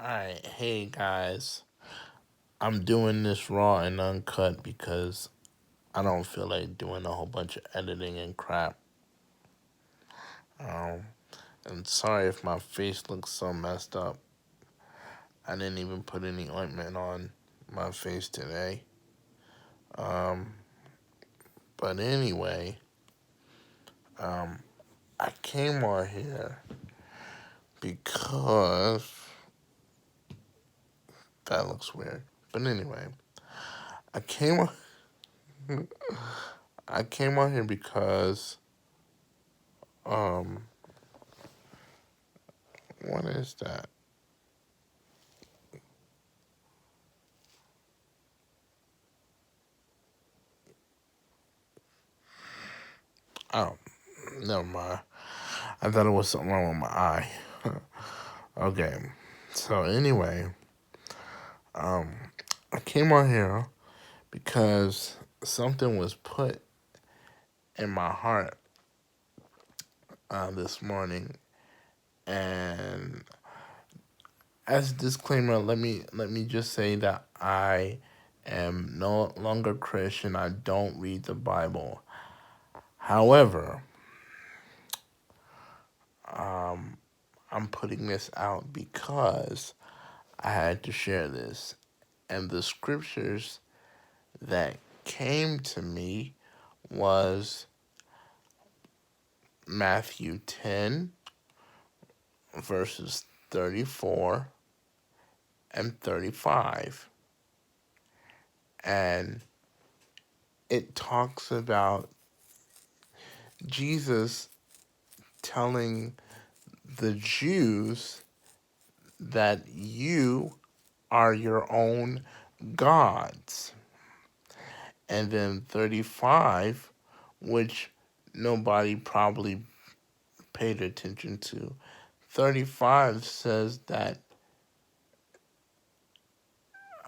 Alright, hey guys. I'm doing this raw and uncut because I don't feel like doing a whole bunch of editing and crap. Um, and sorry if my face looks so messed up. I didn't even put any ointment on my face today. Um, but anyway, um, I came on here because that looks weird. But anyway, I came on I came on here because um what is that? Oh, never mind. I thought it was something wrong with my eye. Okay. So anyway, um, I came on here because something was put in my heart this morning, and as a disclaimer, let me just say that I am no longer Christian. I don't read the Bible. However, I'm putting this out because I had to share this, and the scriptures that came to me was Matthew 10, verses 34 and 35. And it talks about Jesus telling the Jews that you are your own gods. And then 35, which nobody probably paid attention to. 35 says that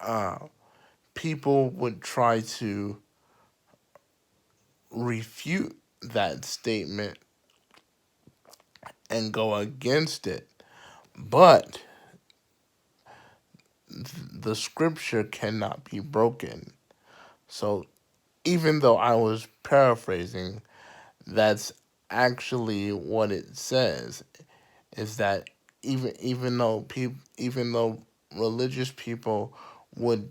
uh, people would try to refute that statement and go against it. But the scripture cannot be broken. So even though I was paraphrasing, that's actually what it says, is that even though religious people would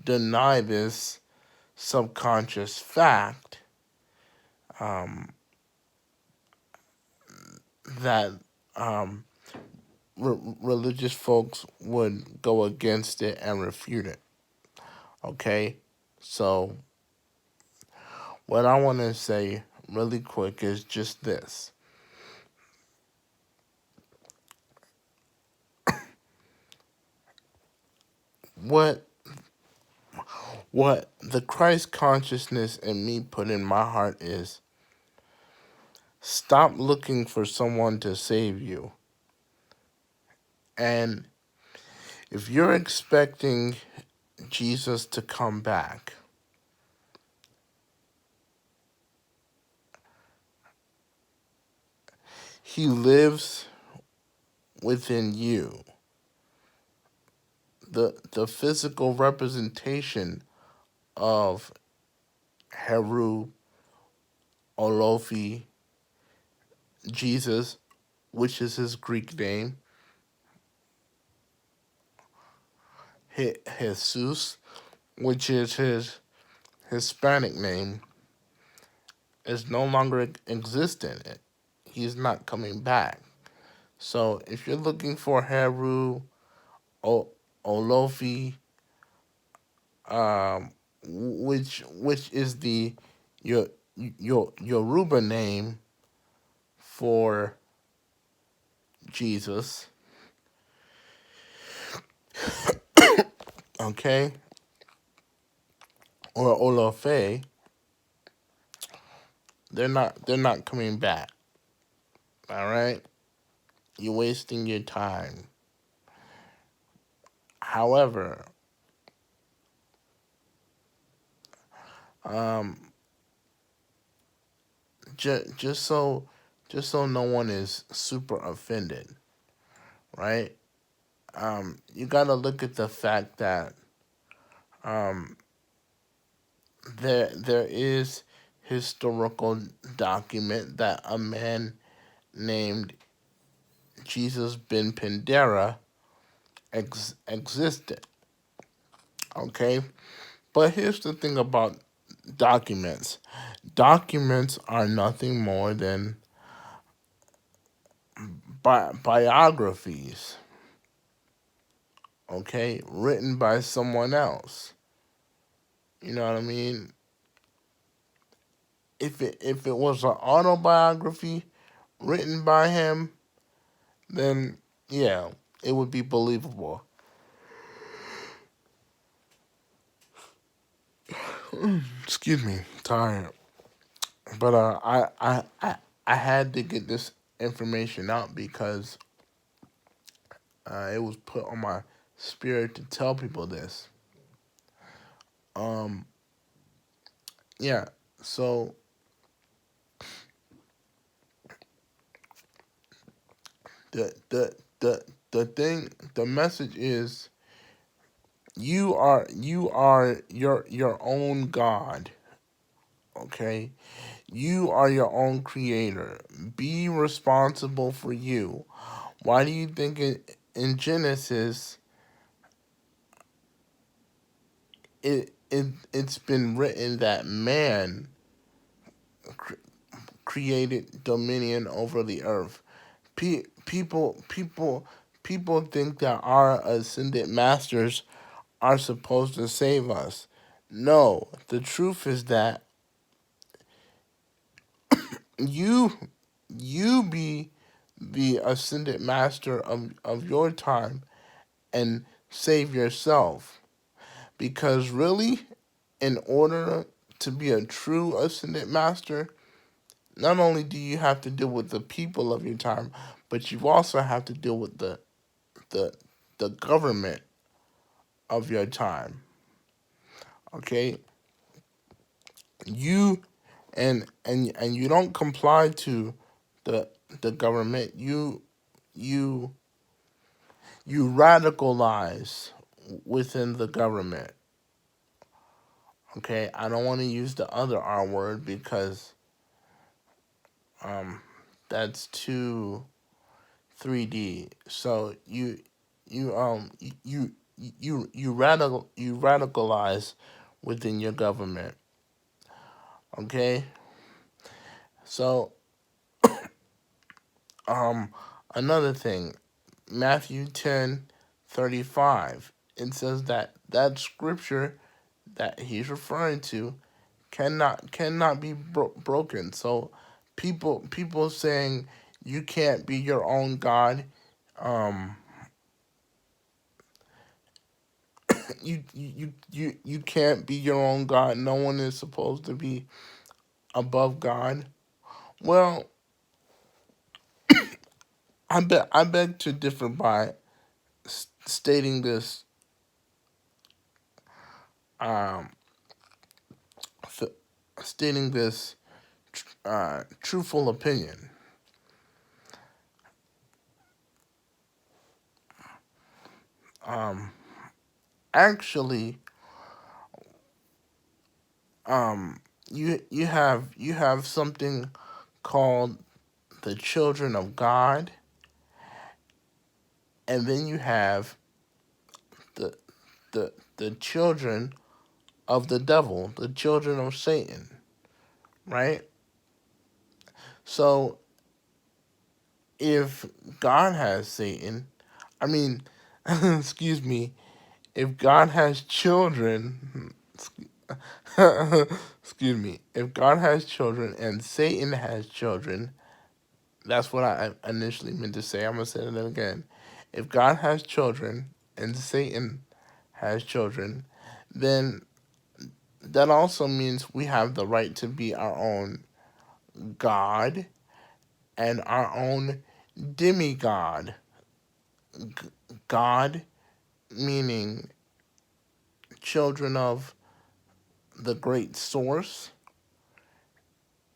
deny this subconscious fact, um, that um, religious folks would go against it and refute it. Okay? So, what I want to say really quick is just this. What what the Christ consciousness in me put in my heart is, stop looking for someone to save you. And if you're expecting Jesus to come back, he lives within you. The physical representation of Heru Olofi, Jesus, which is his Greek name, Jesus, which is his Hispanic name, is no longer existent. He's not coming back. So if you're looking for Heru Olofi, which is the your Yoruba name for Jesus, okay, or Olofe, they're not coming back. All right, you're wasting your time. However, um, just so no one is super offended, right? you gotta look at the fact that um, there is historical document that a man named Jesus ben Pandera existed. Okay, but here's the thing about documents. Documents are nothing more than biographies, okay, written by someone else. You know what I mean? If it was an autobiography written by him, then yeah, it would be believable. Excuse me, tired. But I had to get this information out because it was put on my spirit to tell people this. Um, yeah. So the the the thing, the message is you are your own God. Okay, you are your own creator. Be responsible for you. Why do you think in Genesis it's been written that man cr- created dominion over the earth? People think that our ascended masters are supposed to save us. No, the truth is that you you be the ascended master of your time and save yourself. Because really, in order to be a true ascended master, not only do you have to deal with the people of your time, but you also have to deal with the the government of your time. Okay, you and you don't comply to the the government. You you radicalize within the government. Okay, I don't want to use the other R word because um that's too 3D. So you you radicalize within your government. Okay, so um another thing, Matthew 10:35. It says that that scripture that he's referring to cannot be broken. So people saying you can't be your own God, um, you can't be your own God. No one is supposed to be above God. Well, I beg to differ by stating this um f- stating this truthful opinion. Um, actually, um, you have something called the children of God, and then you have the the children of the devil, the children of Satan, right? So if God has Satan, I mean, excuse me, if God has children, excuse me, if God has children and Satan has children, that's what I initially meant to say. I'm gonna say it again. If God has children and Satan has children, then that also means we have the right to be our own God and our own demigod. God meaning children of the great source,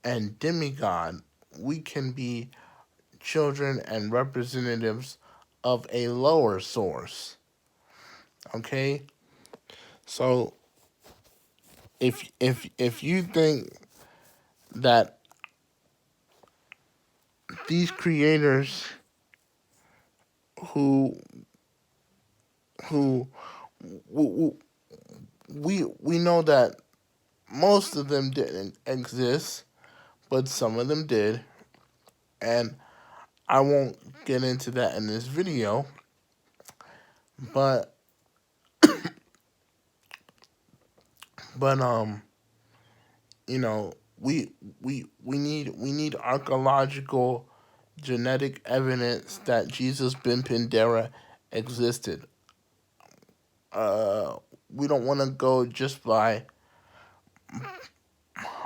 and demigod, we can be children and representatives of a lower source. Okay? So if you think that these creators who who we know that most of them didn't exist, but some of them did, and I won't get into that in this video, but but you know, we need archaeological genetic evidence that Jesus ben Pandera existed. We don't want to go just by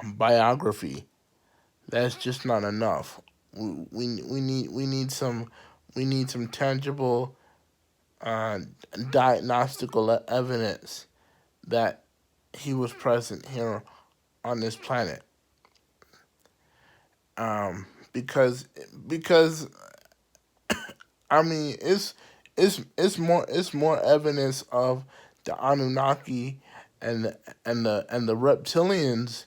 biography. That's just not enough. We need some tangible uh, diagnostical evidence that he was present here on this planet. Because I mean it's more evidence of the Anunnaki and the reptilians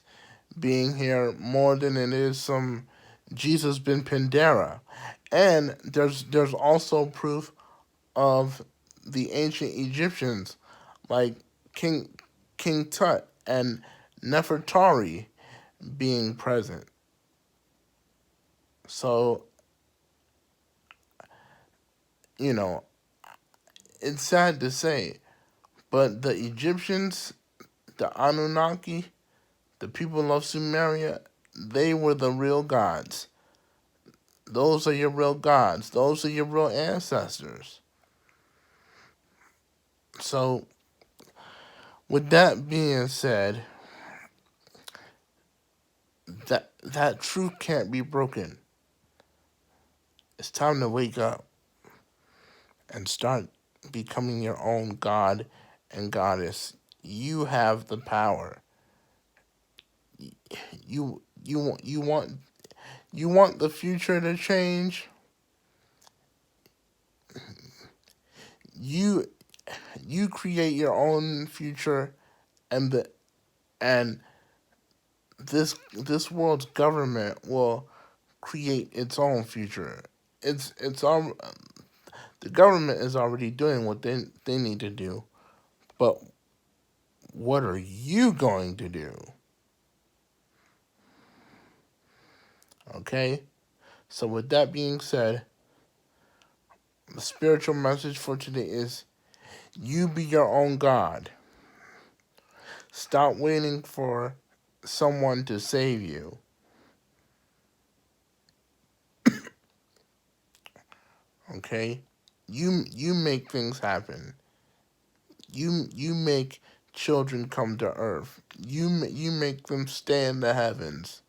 being here more than it is some Jesus ben Pandera. And there's also proof of the ancient Egyptians like King King Tut and Nefertari being present. So, you know, it's sad to say, but the Egyptians, the Anunnaki, the people of Sumeria, they were the real gods. Those are your real gods. Those are your real ancestors. So, with that being said, that truth can't be broken. It's time to wake up and start becoming your own god and goddess. You have the power. You want the future to change. You you create your own future, and and this world's government will create its own future. It's all the government is already doing what they need to do, but what are you going to do? Okay? So with that being said, the spiritual message for today is you be your own God. Stop waiting for someone to save you. Okay? You make things happen. You make children come to earth. You make them stay in the heavens.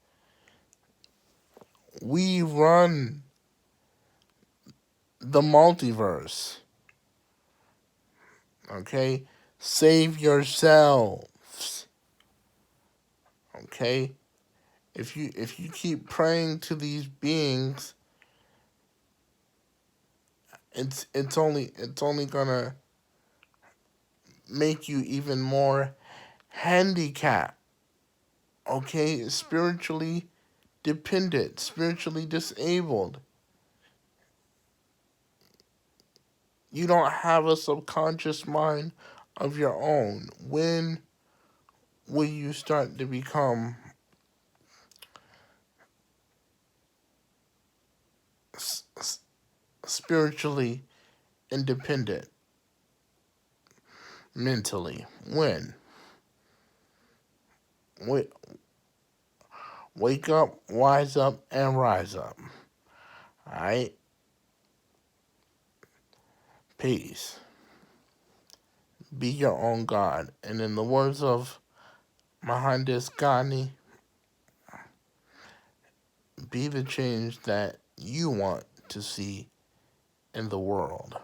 We run the multiverse. Okay? Save yourselves. Okay? If you keep praying to these beings, it's only gonna make you even more handicapped. Okay? Spiritually dependent, spiritually disabled. You don't have a subconscious mind of your own. When will you start to become spiritually independent mentally? When? Wake up, wise up, and rise up. Alright? Peace. Be your own God. And in the words of Mohandas Gandhi, be the change that you want to see in the world.